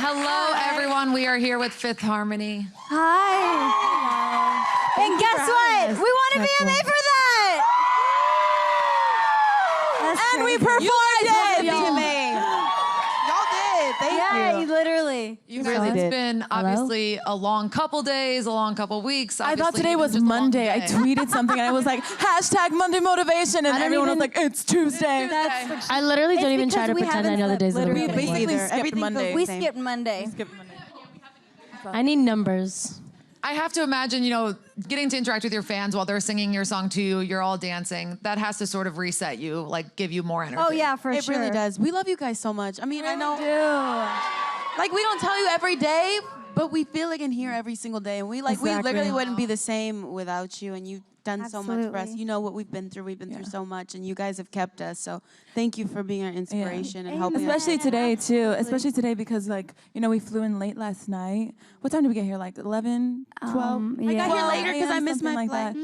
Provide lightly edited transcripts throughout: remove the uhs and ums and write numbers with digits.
Hello, everyone. We are here with Fifth Harmony. Hi. And guess what? We won a VMA for that. And we performed it. VMA. Y'all did. Thank you. Literally. You guys, it's been obviously a long couple days, a long couple weeks. I thought obviously today even was just a long Monday. I day. tweeted something and I was like, hashtag Monday motivation. And everyone was like, it's Tuesday. I literally don't even try to pretend I know the days of the We week basically anymore. skipped Monday. We skipped Monday. I need numbers. I have to imagine, you know, getting to interact with your fans while they're singing your song to you, you're all dancing. That has to sort of reset you, like give you more energy. Oh yeah, for It sure. really does. We love you guys so much. I mean, I know. Do. Like, we don't tell you every day, but we feel like in here every single day. And we literally wouldn't be the same without you. And you've done so much for us. Absolutely. You know what we've been through. We've been through so much, and you guys have kept us. So thank you for being our inspiration and helping us. Especially today, too. Especially today because, like, you know, we flew in late last night. What time did we get here? Like 11, 12? I got here later because I missed my flight.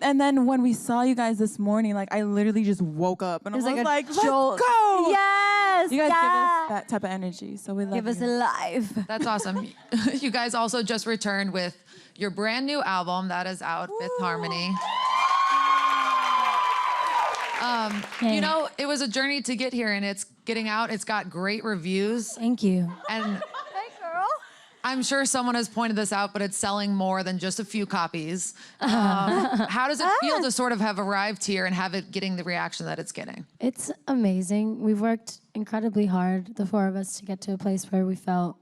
And then when we saw you guys this morning, like, I literally just woke up and I was like, let's jolt. go. Yes. You guys give us that type of energy, so we love Give us you. a live. That's awesome. You guys also just returned with your brand new album that is out, Fifth Harmony. You know, it was a journey to get here, and it's getting out. It's got great reviews. Thank you. And Hey, girl. I'm sure someone has pointed this out, but it's selling more than just a few copies. How does it feel to sort of have arrived here and have it getting the reaction that it's getting? It's amazing. We've worked incredibly hard, the four of us, to get to a place where we felt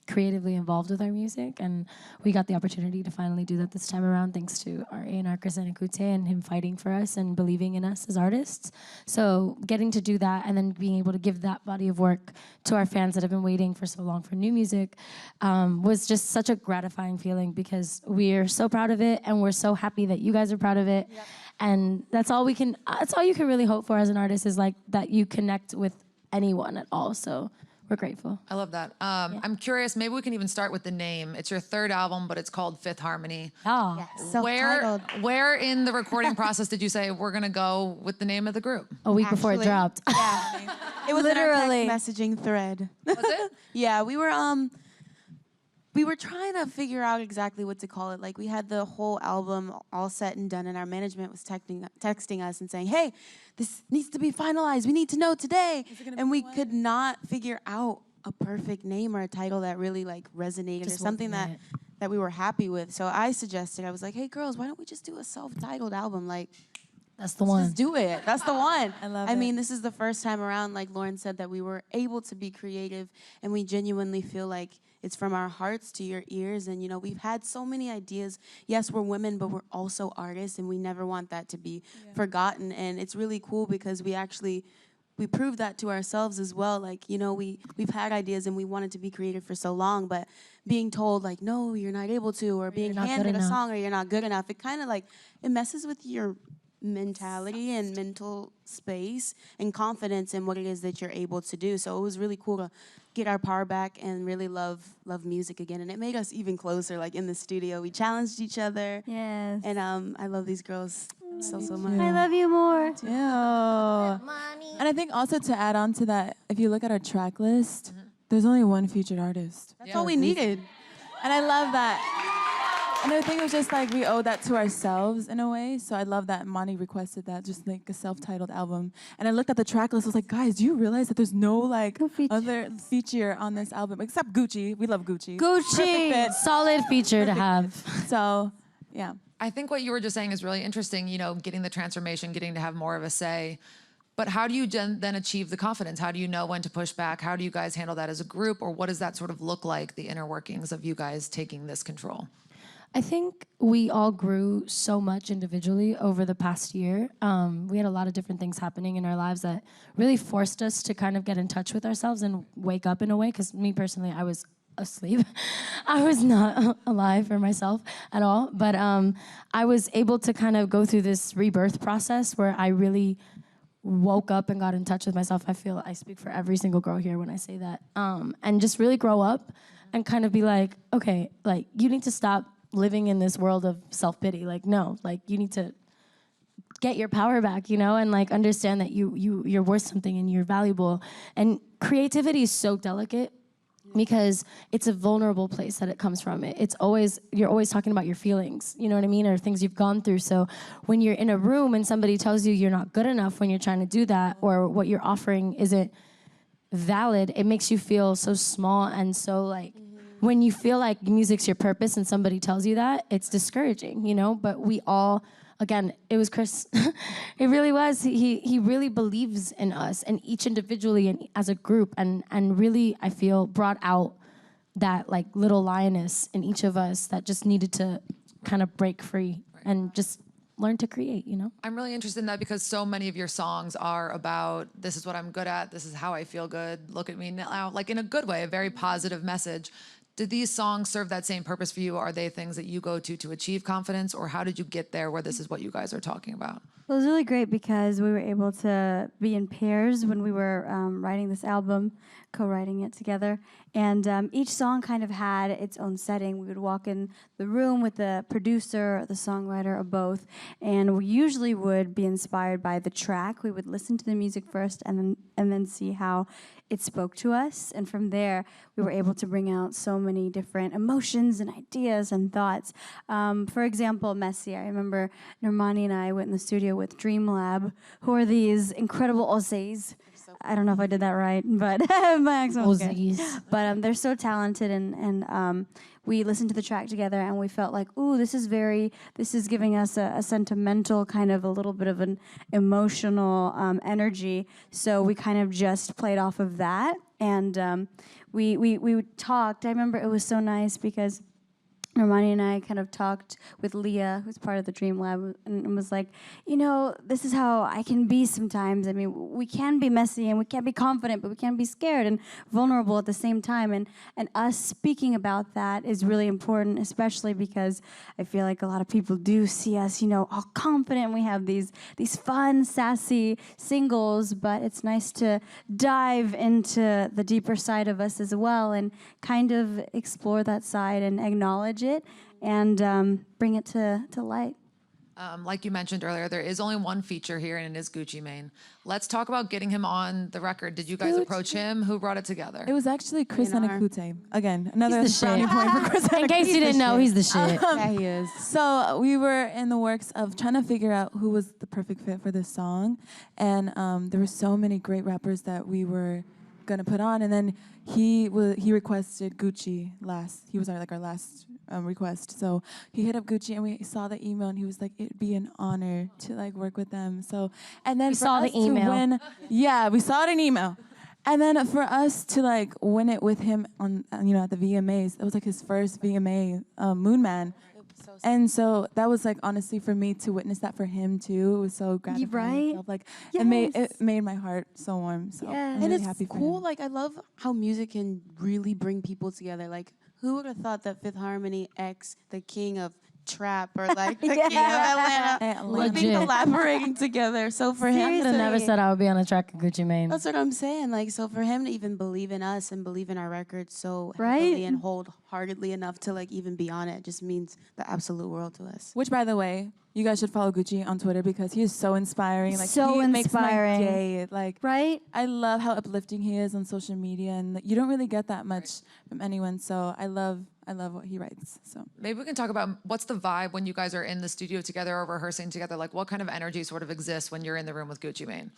creatively involved with our music, and we got the opportunity to finally do that this time around thanks to our A&R Chris Anakute and him fighting for us and believing in us as artists. So getting to do that and then being able to give that body of work to our fans that have been waiting for so long for new music was just such a gratifying feeling because we're so proud of it and we're so happy that you guys are proud of it. Yep. And that's all you can really hope for as an artist is like that you connect with anyone at all. So we're grateful. I love that. I'm curious, maybe we can even start with the name. It's your third album, but it's called Fifth Harmony. Oh. Yes. Where in the recording process did you say, we're gonna go with the name of the group? A week before it Actually, dropped. Yeah. It was Literally. in our text messaging thread. Was it? Yeah, we were trying to figure out exactly what to call it. Like, we had the whole album all set and done, and our management was texting us and saying, hey, this needs to be finalized. We need to know today. And we could not figure out a perfect name or a title that really like resonated or something that we were happy with. So I suggested, I was like, hey girls, why don't we just do a self-titled album? Like, That's the one. just do it. That's the one. I love I it. mean, this is the first time around, like Lauren said, that we were able to be creative, and we genuinely feel like it's from our hearts to your ears. And, you know, we've had so many ideas. Yes, we're women, but we're also artists, and we never want that to be forgotten. And it's really cool because we proved that to ourselves as well. Like, you know, we've had ideas and we wanted to be creative for so long, but being told like, no, you're not able to, or being handed a song, or you're not good enough, it kind of like, it messes with your mentality and mental space and confidence in what it is that you're able to do. So it was really cool to get our power back and really love music again. And it made us even closer, like in the studio. We challenged each other. Yes. And I love these girls so much. I love you more. Yeah. And I think also to add on to that, if you look at our track list, there's only one featured artist. That's all we needed. And I love that. And I think it was just like we owe that to ourselves in a way. So I love that Monty requested that, just like a self-titled album. And I looked at the track list, I was like, guys, do you realize that there's no like other feature on this album except Gucci? We love Gucci. Gucci, solid feature to have. So, yeah. I think what you were just saying is really interesting, you know, getting the transformation, getting to have more of a say. But how do you then achieve the confidence? How do you know when to push back? How do you guys handle that as a group? Or what does that sort of look like, the inner workings of you guys taking this control? I think we all grew so much individually over the past year. We had a lot of different things happening in our lives that really forced us to kind of get in touch with ourselves and wake up in a way. Because me personally, I was asleep. I was not alive for myself at all. But I was able to kind of go through this rebirth process where I really woke up and got in touch with myself. I feel I speak for every single girl here when I say that. And just really grow up and kind of be like, okay, like you need to stop living in this world of self-pity. Like, no, like you need to get your power back, you know, and like understand that you're worth something and you're valuable. And creativity is so delicate because it's a vulnerable place that it comes from. You're always talking about your feelings, you know what I mean, or things you've gone through. So when you're in a room and somebody tells you you're not good enough when you're trying to do that, or what you're offering isn't valid, it makes you feel so small. And so like when you feel like music's your purpose and somebody tells you that, it's discouraging, you know. But we all, again, it was Chris. It really was. He really believes in us, and each individually and as a group, and really, I feel, brought out that like little lioness in each of us that just needed to kind of break free and just learn to create, you know? I'm really interested in that because so many of your songs are about this is what I'm good at, this is how I feel good, look at me now, like in a good way, a very positive message. Did these songs serve that same purpose for you? Are they things that you go to achieve confidence, or how did you get there where this is what you guys are talking about? Well, it was really great because we were able to be in pairs when we were writing this album, co-writing it together. And each song kind of had its own setting. We would walk in the room with the producer, or the songwriter, or both. And we usually would be inspired by the track. We would listen to the music first and then see how it spoke to us. And from there, we were able to bring out so many different emotions and ideas and thoughts. For example, Messy. I remember Normani and I went in the studio with Dream Lab, who are these incredible Aussies. I don't know if I did that right, but my accent was good. But they're so talented, and we listened to the track together, and we felt like, ooh, this is giving us a sentimental kind of, a little bit of an emotional energy. So we kind of just played off of that, and we talked. I remember it was so nice because Normani and I kind of talked with Leah, who's part of the Dream Lab, and was like, you know, this is how I can be sometimes. I mean, we can be messy and we can be confident, but we can be scared and vulnerable at the same time. And us speaking about that is really important, especially because I feel like a lot of people do see us, you know, all confident. We have these fun, sassy singles, but it's nice to dive into the deeper side of us as well and kind of explore that side and acknowledge it and bring it to light. Like you mentioned earlier, there is only one feature here, and it is Gucci Mane. Let's talk about getting him on the record. Did you guys approach him? Who brought it together? It was actually Chris Anakute. Again, another He's the brownie shit. point for Chris Anakute. In case you didn't know, he's the shit. Yeah, he is. So we were in the works of trying to figure out who was the perfect fit for this song, and there were so many great rappers that we were gonna put on, and then he requested Gucci last. He was our last request. So he hit up Gucci, and we saw the email, and he was like, "It'd be an honor to like work with them." So, and then We for saw us the email. to win, yeah, we saw it in email. And then for us to like win it with him on, at the VMAs, it was like his first VMA, Moon Man. And so that was like, honestly, for me to witness that for him too, it was so gratifying. Right? Myself. Like Yes. it made my heart so warm. So Yes. I'm And really it's happy for cool. him. Like, I love how music can really bring people together. Like, who would have thought that Fifth Harmony X, the king of trap, or like the king of Atlanta, would be Legit. collaborating together. So for him I to could have never said I would be on a track of Gucci Mane. That's what I'm saying. Like, so for him to even believe in us and believe in our record so Right? heavily and wholeheartedly enough to like even be on it just means the absolute world to us. Which, by the way, you guys should follow Gucci on Twitter because he is so inspiring. Like, So he makes my inspiring. day. Like, Right? I love how uplifting he is on social media, and you don't really get that much from anyone. So I love what he writes. So Maybe we can talk about what's the vibe when you guys are in the studio together or rehearsing together. Like, what kind of energy sort of exists when you're in the room with Gucci Mane?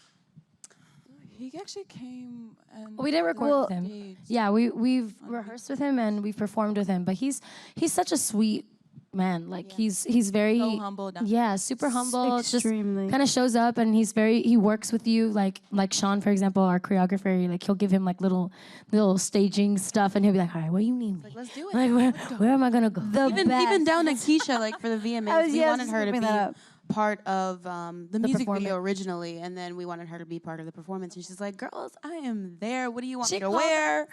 he actually came and We did record with him. stage. Yeah, we've rehearsed with him and we've performed with him. But he's such a sweet man. Like he's very So humble, down to Yeah, super humble. Extremely. Just kind of shows up and he works with you. Like Sean, for example, our choreographer. Like he'll give him like little staging stuff, and he'll be like, "All right, what do you need? Like, let's do it. Like where am I gonna go?" Even down to Keisha, like for the VMAs, we wanted just her to bring be that up. part of the music performance. video originally, and then we wanted her to be part of the performance. And she's like, "Girls, I am there. What do you want me to called wear?"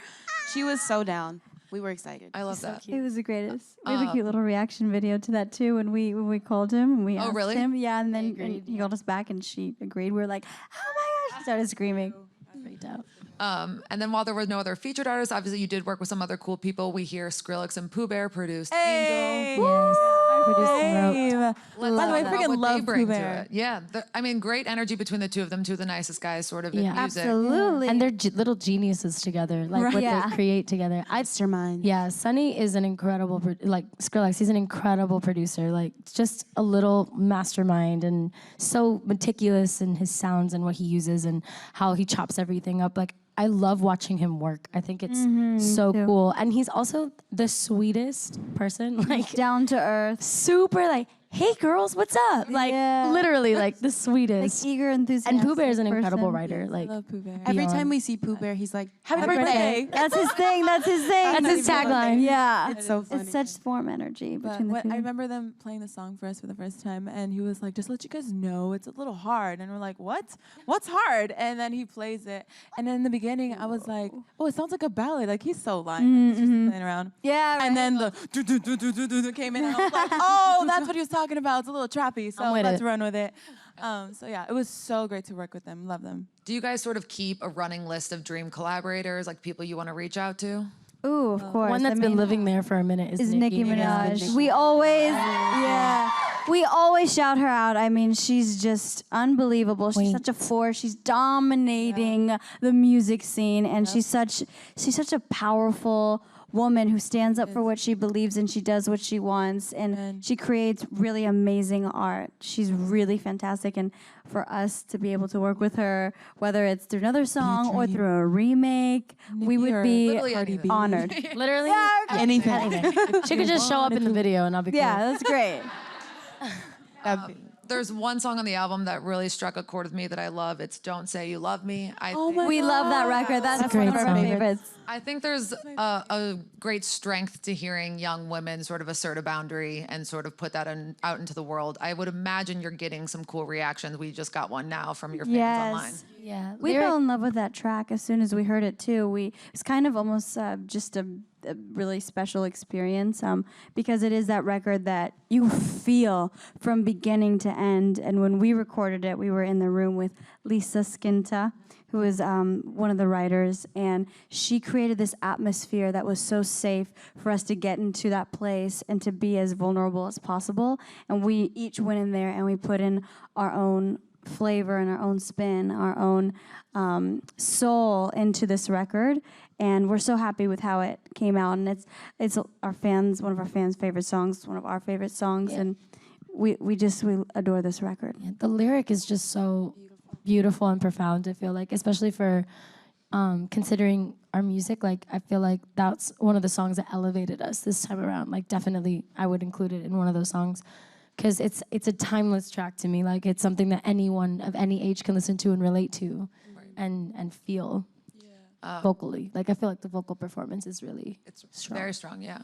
She was so down. We were excited. I love that. It was the greatest. We have a cute little reaction video to that too. When we called him and we asked really? him, yeah, and then and he called us back and she agreed. We were like, oh my gosh! She started screaming. Freaked out. And then while there were no other featured artists, obviously you did work with some other cool people. We hear Skrillex and Pooh Bear produced Hey! Angel. Yes. Our produced and wrote. Babe. Let's By the way, talk about freaking what love they bring Pooh to Bear. it. Yeah, I mean, great energy between the two of them. Two of the nicest guys, sort of in Yeah. music. Absolutely. And they're little geniuses together, like what Yeah. they create together. Mastermind. Yeah, Sunny is an incredible, like Skrillex, he's an incredible producer, like just a little mastermind and so meticulous in his sounds and what he uses and how he chops everything up. Like, I love watching him work. I think it's so too. cool. And he's also the sweetest person, like Down to earth. super like, hey girls, what's up? Like Yeah. literally like the Like sweetest. eager, enthusiastic. And Pooh Bear is an incredible person. writer. Like, I love Pooh Bear. Every Beyond. time we see Pooh Bear, he's like, Happy "Happy birthday." That's his thing. That's his thing. that's his tagline. Yeah. It's so funny. It's such warm energy But between the two. I remember them playing the song for us for the first time, and he was like, "Just let you guys know, it's a little hard." And we're like, "What? What's hard?" And then he plays it, and then in the beginning, I was like, "Oh, it sounds like a ballad. Like he's so lying. Like, he's just playing around." Yeah. And then the do came in, and I was like, "Oh, that's what he was talking about. It's a little trappy, so I'm with let's it. run with it." So yeah, it was so great to work with them. Love them. Do you guys sort of keep a running list of dream collaborators, like people you want to reach out to? Ooh, of course. One that's I been mean, living there for a minute is Nicki Yeah. Minaj. We always, yeah, we always shout her out. I mean, she's just unbelievable. She's such a force. She's dominating the music scene, and she's such a powerful woman who stands up for what she believes in. She does what she wants, and she creates really amazing art. She's really fantastic, and for us to be able to work with her, whether it's through another song or through a remake, we would be Literally anything. honored. Literally Anything. She could just show up in the video and I'll be cool. Yeah, that's great. There's one song on the album that really struck a chord with me that I love. It's "Don't Say You Love Me." We love that record. That's a one of great our song. favorites. I think there's a great strength to hearing young women sort of assert a boundary and sort of put that out into the world. I would imagine you're getting some cool reactions. We just got one now from your fans online. Yeah. We fell in love with that track as soon as we heard it too. It's kind of almost just a really special experience because it is that record that you feel from beginning to end. And when we recorded it, we were in the room with Lisa Skinta, who is one of the writers, and she created this atmosphere that was so safe for us to get into that place and to be as vulnerable as possible. And we each went in there and we put in our own flavor and our own spin, our own soul into this record, and we're so happy with how it came out. And it's our fans, one of our fans' favorite songs, one of our favorite songs, and we adore this record. Yeah, the lyric is just so beautiful and profound, I feel like, especially for considering our music. Like, I feel like that's one of the songs that elevated us this time around. Like, definitely I would include it in one of those songs because it's a timeless track to me. Like, it's something that anyone of any age can listen to and relate to and feel vocally. Like, I feel like the vocal performance is really strong. Very strong, yeah.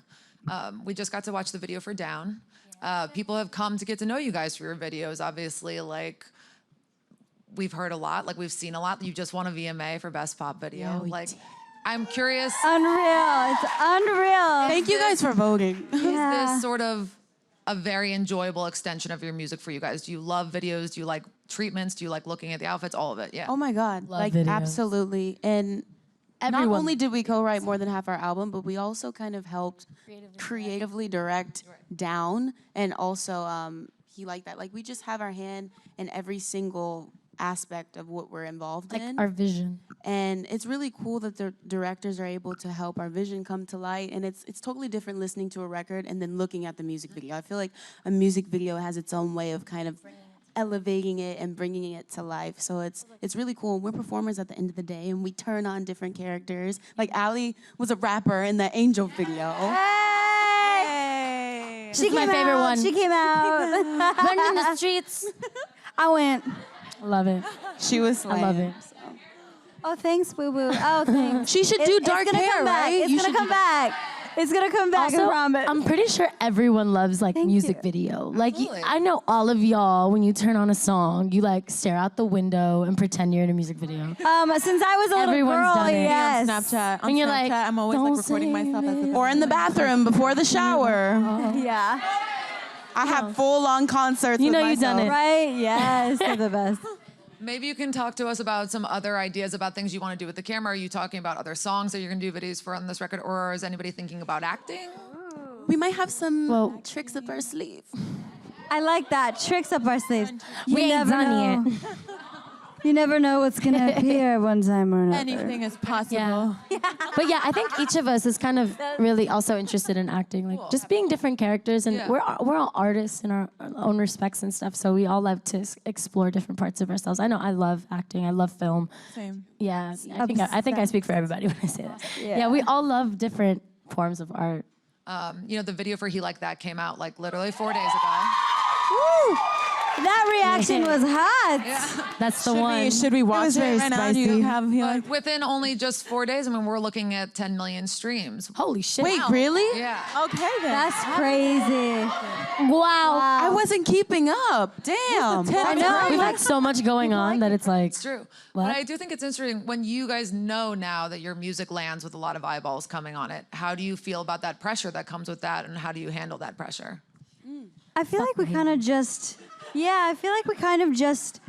We just got to watch the video for Down. People have come to get to know you guys for your videos, obviously. Like, we've heard a lot, like we've seen a lot. You just won a VMA for Best Pop Video. I'm curious, Unreal. It's unreal. Thank you guys for voting. is this sort of a very enjoyable extension of your music for you guys? Do you love videos? Do you like treatments? Do you like looking at the outfits? All of it, yeah. Oh my God, like videos. absolutely. And not Everyone. only did we co-write more than half our album, but we also kind of helped creatively direct Down, and also he liked that. Like, we just have our hand in every single aspect of what we're involved Like in. our vision. And it's really cool that the directors are able to help our vision come to light. And it's totally different listening to a record and then looking at the music video. I feel like a music video has its own way of kind of elevating it and bringing it to life. So it's really cool. We're performers at the end of the day, and we turn on different characters. Like, Allie was a rapper in the Angel video. Hey! She my came favorite out. one. She came out. Running in the streets. I went. Love it. She was I love it. Oh, thanks, Boo Boo. Oh, thanks. She should do dark it's gonna hair, come back. right? It's You gonna should come do back. It's gonna come back. I Also, promise. I'm pretty sure everyone loves like music you. video. Like, Absolutely. I know all of y'all, when you turn on a song, you like stare out the window and pretend you're in a music video. Since I was a little Everyone's girl, done it. yes. Snapchat. On And you're Snapchat, like, I'm always like "Don't recording say myself as a Or in the bathroom before the shower. Yeah. I have full-on concerts You with know you've done myself. it. Right? Yes. They're the best. Maybe you can talk to us about some other ideas about things you want to do with the camera. Are you talking about other songs that you're going to do videos for on this record, or is anybody thinking about acting? We might have some Well- tricks up our sleeve. I like that. Tricks up our sleeves. We ain't never done know. You never know what's going to appear one time or another. Anything is possible. But yeah, I think each of us is kind of really also interested in acting, like just being different characters, and Yeah. we're all artists in our own respects and stuff. So we all love to explore different parts of ourselves. I know I love acting, I love film. Same. Yeah, I think I speak for everybody when I say that. Yeah, we all love different forms of art. You know, the video for He Like That came out like literally 4 days ago. Woo! That reaction was hot. That's the one. Should we watch was it very right now? Do spicy. you have But within only just 4 days, I mean, we're looking at 10 million streams. Holy shit! Wait, really? Yeah. Okay then. That's crazy. Wow. I wasn't keeping up. Damn. I know. We've had so much going on that it's like. It's true. What? But I do think it's interesting when you guys know now that your music lands with a lot of eyeballs coming on it. How do you feel about that pressure that comes with that, and how do you handle that pressure? I feel like we kind of just, I feel like we kind of just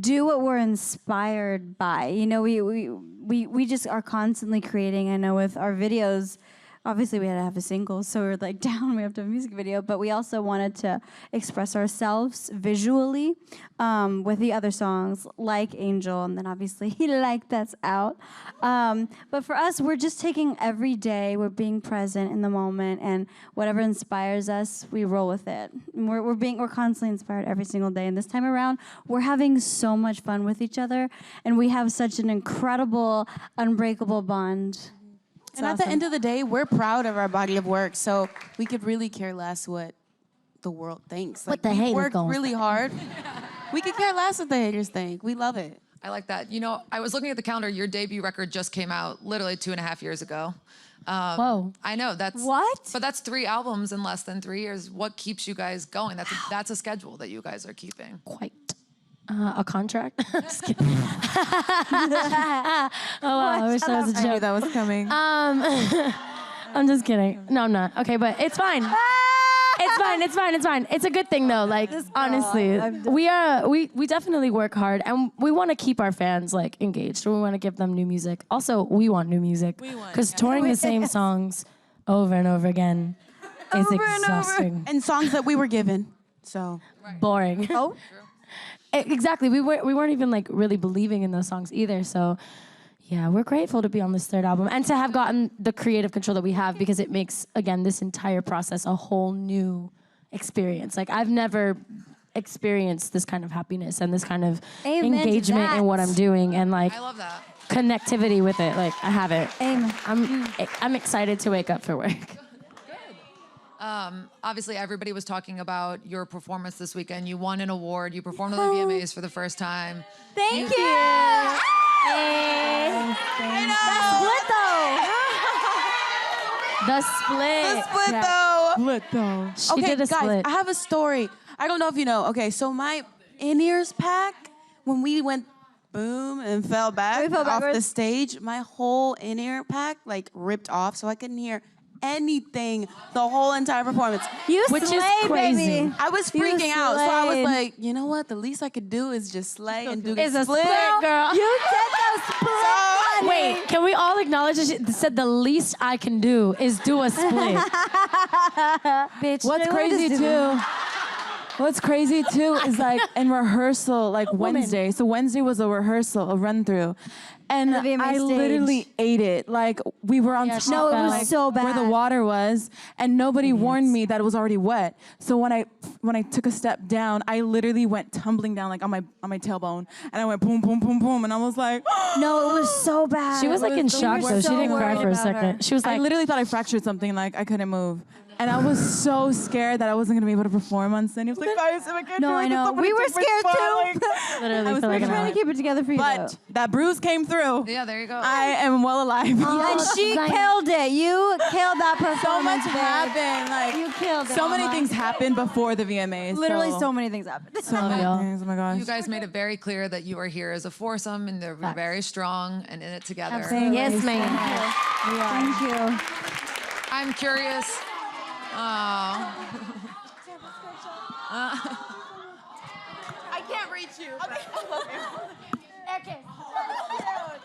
do what we're inspired by. You know, we just are constantly creating. I know with our videos, obviously we had to have a single, so we were like, down, we have to have a music video, but we also wanted to express ourselves visually with the other songs, like Angel, and then obviously Like That's out. But for us, we're just taking every day, we're being present in the moment, and whatever inspires us, we roll with it. And we're constantly inspired every single day, and this time around, we're having so much fun with each other, and we have such an incredible, unbreakable bond. And at the end of the day, we're proud of our body of work, so we could really care less what the world thinks. What the we haters worked gonna really hard. We could care less what the haters think. We love it. I like that. You know, I was looking at the calendar. Your debut record just came out literally 2.5 years ago. Whoa. I know that's What? but that's 3 albums in less than 3 years. What keeps you guys going? That's a schedule that you guys are keeping. Quite. A contract? Just kidding. Oh, wow, I wish that was a I knew joke. that was coming. I'm just kidding. No, I'm not. Okay, but it's fine. It's fine. It's a good thing though. Like honestly, we definitely work hard, and we want to keep our fans like engaged. We want to give them new music. Also, we want new music because touring the same songs over and over again is exhausting, And songs that we were given. So boring. Oh, Exactly. We weren't even like really believing in those songs either. So yeah, we're grateful to be on this 3rd album and to have gotten the creative control that we have, because it makes, again, this entire process a whole new experience. Like I've never experienced this kind of happiness and this kind of Amen to engagement in what that. I'm doing, and like I love that. connectivity with it. Like I have it. amen. I'm excited to wake up for work. Obviously, everybody was talking about your performance this weekend. You won an award. You performed on the VMAs for the first time. Thank you. The split. split though. Split though. She Okay, did a guys, split. I have a story. I don't know if you know. Okay, so my in-ears pack, when we went boom and fell back We fell off the backwards. stage, my whole in-ear pack like ripped off, so I couldn't hear anything the whole entire performance. You Which is slayed, crazy. baby. I was You freaking out, so I was slayed. like, you know what? The least I could do is just slay and do the It's a split. split, girl. You did the split. honey. Wait, can we all acknowledge that she said the least I can do is do a split? Bitch. What's Let me crazy just do too? What's crazy too is like in rehearsal, like Wednesday. So Wednesday was a rehearsal, a run through, and the VMA I stage. literally ate it. Like we were on top, No, it was like, so where the bad. water was, and nobody warned me that it was already wet. So when I took a step down, I literally went tumbling down like on my tailbone, and I went boom, boom, boom, boom, and I was like, No, it was so bad. She was like in shock were though. She so didn't cry worried for a about her. second. She was I like, literally thought I fractured something, like I couldn't move. And I was so scared that I wasn't gonna be able to perform on stage. I was like, guys, if I can't No, do it, I can know. somebody We were take my scared spot?" too. Like, literally I was feel like We're an trying hour. to keep it together for you. but that bruise came through. Yeah, there you go. I am well alive. And she Zion. killed it. You killed that performance. So much babe. happened. Like You killed it. so many mama. things happened before the VMAs. Literally so many things happened. so many y'all. things. Oh my gosh. You guys made it very clear that you are here as a foursome and they're very strong and in it together. Absolutely. Yes, ma'am. Thank you. I'm curious. I can't reach you.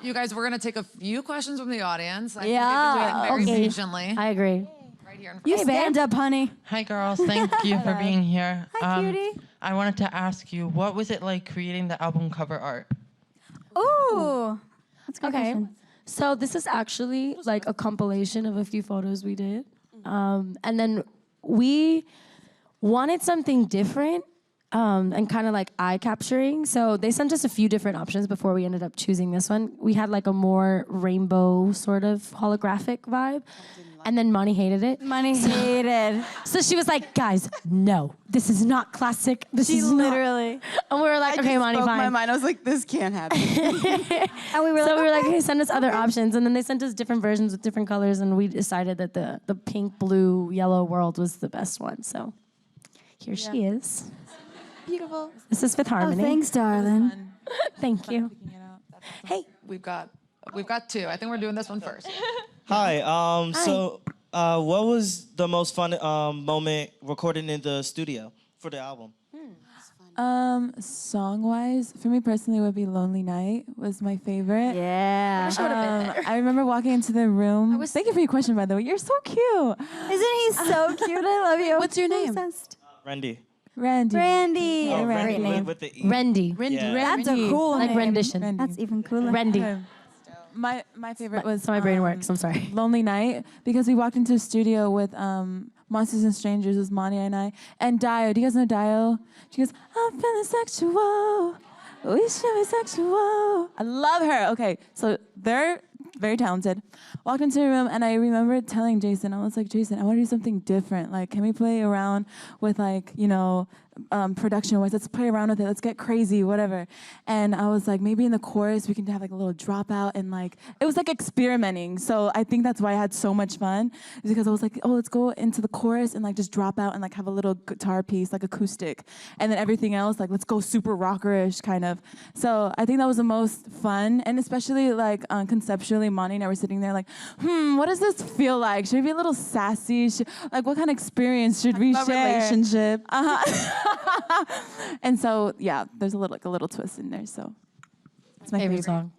You guys, we're going to take a few questions from the audience. I think Yeah, they've been waiting very okay. patiently. I agree. Right here. You stand up, honey. Hi, girls. Thank you for being here. Hi, cutie. I wanted to ask you, what was it like creating the album cover art? Ooh. That's a good Okay. question. So this is actually like a compilation of a few photos we did. And then we wanted something different and kind of like eye capturing. So they sent us a few different options before we ended up choosing this one. We had like a more rainbow sort of holographic vibe. And then Monty hated it. Money hated. So she was like, guys, no, this is not classic. This She is literally. not. And we were like, okay, Monty, Spoke my fine. mind. I was like, this can't happen. And we were So like, we were like, hey, send us other options. And then they sent us different versions with different colors. And we decided that the pink, blue, yellow world was the best one. So here she is. Beautiful. This is Fifth oh, Harmony. thanks, darling. Thank you. Hey, we've got two. I think we're doing this one first. Hi. So, what was the most fun moment recording in the studio for the album? Song-wise, for me personally, would be "Lonely Night" was my favorite. Yeah. I remember walking into the room. Thank you for your question, by the way. You're so cute, Isn't he so cute? I love you. What's your name? Obsessed. Randy. Randy. Randy. Oh, Great Randy name. with the E. Rendy. Yeah. That's a cool Like name. rendition. Randy. That's even cooler. Rendy. Okay. My favorite was So my brain works. I'm sorry. "Lonely Night" because we walked into a studio with Monsters and Strangers, was Monty and I, and Dio. Do you guys know Dio? She goes, "I'm feeling sexual. We should be sexual." I love her. Okay, so they're very talented. Walked into the room and I remember telling Jason, I was like, Jason, I want to do something different. Like, can we play around with like, production wise? Let's play around with it. Let's get crazy, whatever. And I was like, maybe in the chorus we can have like a little dropout and like, it was like experimenting. So I think that's why I had so much fun, is because I was like, oh, let's go into the chorus and like just drop out and like have a little guitar piece, like acoustic. And then everything else, like, let's go super rockerish kind of. So I think that was the most fun. And especially like conceptually, Monty and I were sitting there like, what does this feel like? Should we be a little sassy? Like, what kind of experience should we share? Relationship. And so, yeah, there's a little twist in there. So it's my Favorite song.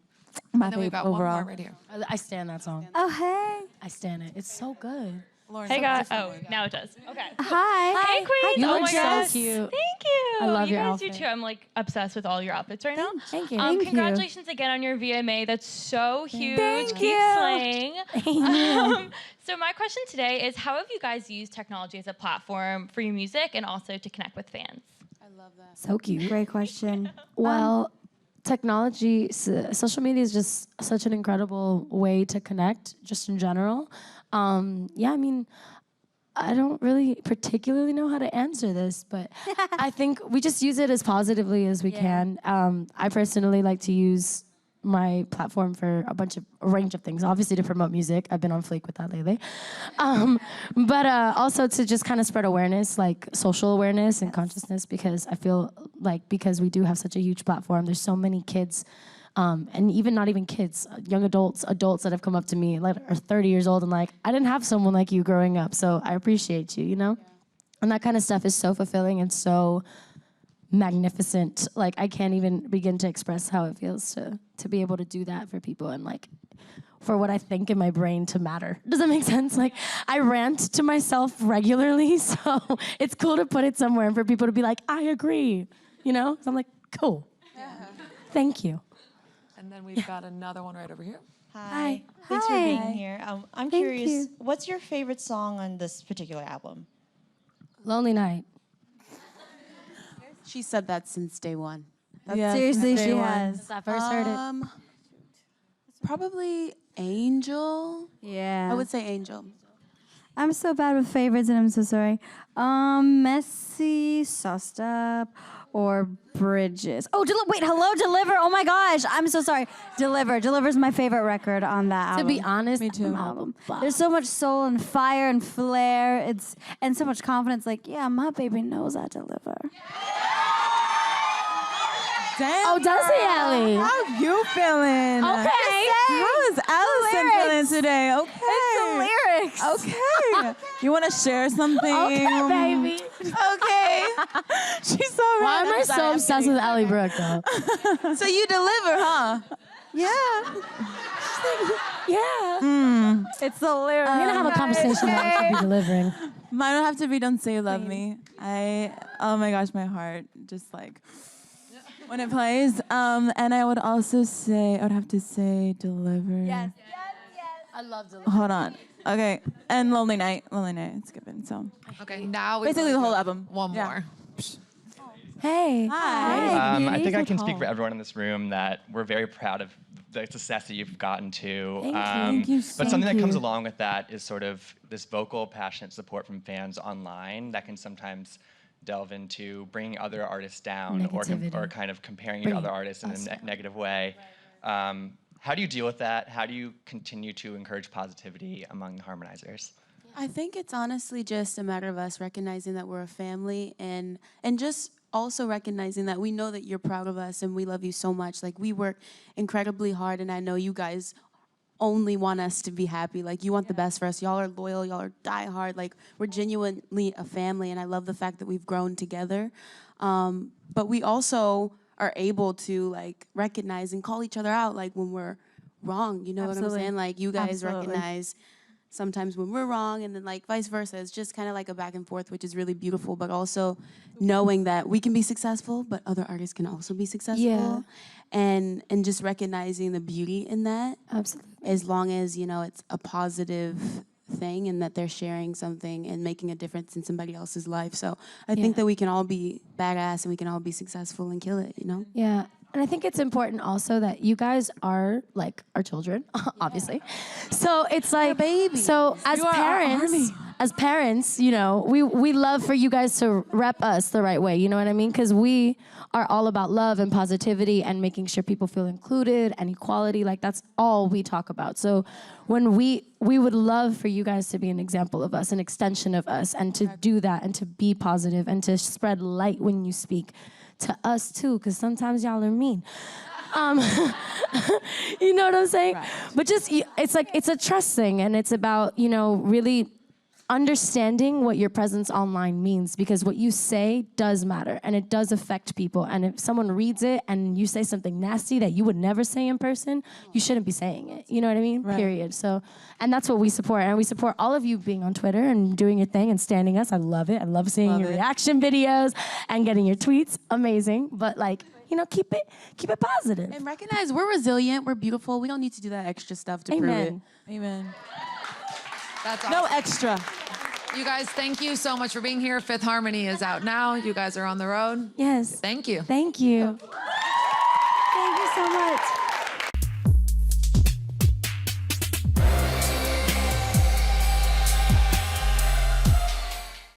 My And then we've favorite got overall. one more right here. I stand that song. Oh, hey. I stand it. It's so good. Hey guys. Oh, now it does. Okay. Hi. Hey queens. You Oh look my so gosh. cute. Thank you. I love you your guys outfit. do too. I'm like obsessed with all your outfits right now. Thank you. Congratulations again on your VMA. That's so huge. Thank Keep you. slaying. So my question today is, how have you guys used technology as a platform for your music and also to connect with fans? I love that. So cute. Great question. Well, technology, social media is just such an incredible way to connect, just in general. I mean, I don't really particularly know how to answer this, but I think we just use it as positively as we can. I personally like to use my platform for a range of things. Obviously to promote music. I've been on fleek with that lately. But also to just kind of spread awareness, like social awareness and consciousness, because I feel like because we do have such a huge platform, there's so many kids, and even not even kids, young adults that have come up to me, like are 30 years old and like, I didn't have someone like you growing up, so I appreciate you, you know? Yeah. And that kind of stuff is so fulfilling and so magnificent. Like, I can't even begin to express how it feels to be able to do that for people and like for what I think in my brain to matter. Does that make sense? Like, I rant to myself regularly, so it's cool to put it somewhere and for people to be like, I agree, you know? So I'm like, cool. Yeah. Thank you. And then we've got another one right over here. Hi. Thanks for being here. I'm curious, what's your favorite song on this particular album? Lonely Night. She said that since day one. Seriously, she has. Since I first heard it. Probably Angel. Yeah. I would say Angel. I'm so bad with favorites and I'm so sorry. Messy, Sauced Up, or Bridges. Oh, wait, hello, Deliver. Oh my gosh, I'm so sorry. Deliver's my favorite record on that album. To be honest, Me too. Album. There's so much soul and fire and flair. And so much confidence. Like, yeah, my baby knows I deliver. Damn. Oh, does he, Allie? How you feeling? Okay. How is Allison feeling today? Okay. It's the lyrics. Okay. You want to share something? Okay, baby. Okay. She's so ready. Why am I so obsessed with Allie Brooke, though? So you deliver, huh? Yeah. Yeah. It's the lyrics. We're gonna have a conversation that we should be delivering. Mine would have to be "Don't Say You Love Me." Oh my gosh, my heart just like when it plays. And I would also say, I would have to say "Deliver." Yes. I love Deliver. Hold on. Okay, and "Lonely Night." "Lonely Night." It's given. So Okay, now we basically the whole album. One Yeah. more. Hey. Hi. I think I Beautiful can speak call. for everyone in this room that we're very proud of the success that you've gotten to. Thank you. But something that comes you. along with that is sort of this vocal, passionate support from fans online that can sometimes delve into bringing other artists down or Negativity. kind of comparing you Bring to other artists in a us down. negative way. How do you deal with that? How do you continue to encourage positivity among the harmonizers? I think it's honestly just a matter of us recognizing that we're a family and just also recognizing that we know that you're proud of us and we love you so much. Like, we work incredibly hard, and I know you guys only want us to be happy. Like, you want the best for us. Y'all are loyal. Y'all are diehard. Like, we're genuinely a family, and I love the fact that we've grown together. But we also are able to, like, recognize and call each other out, like, when we're wrong. You know what I'm Absolutely. saying? Like, you guys Absolutely. recognize sometimes when we're wrong, and then like vice versa. It's just kind of like a back and forth, which is really beautiful, but also knowing that we can be successful, but other artists can also be successful. Yeah. And just recognizing the beauty in that, Absolutely. as long as, you know, it's a positive thing and that they're sharing something and making a difference in somebody else's life. So I think that we can all be badass and we can all be successful and kill it, you know? Yeah. And I think it's important also that you guys are like our children, obviously. So it's like, so as parents, you know, we love for you guys to rep us the right way. You know what I mean? Because we are all about love and positivity and making sure people feel included and equality. Like, that's all we talk about. So when we would love for you guys to be an example of us, an extension of us, and to do that and to be positive and to spread light when you speak to us too, because sometimes y'all are mean. You know what I'm saying? Right. But just, it's like, it's a trust thing, and it's about, you know, really understanding what your presence online means, because what you say does matter and it does affect people. And if someone reads it and you say something nasty that you would never say in person, you shouldn't be saying it. You know what I mean? Right. Period. So, and that's what we support. And we support all of you being on Twitter and doing your thing and standing us. I love it. I love seeing your reaction videos and getting your tweets. Amazing. But like, you know, keep it positive. And recognize we're resilient, we're beautiful. We don't need to do that extra stuff to prove it. Amen. That's awesome. No extra. You guys, thank you so much for being here. Fifth Harmony is out now. You guys are on the road. Yes. Thank you. Thank you. Thank you so much.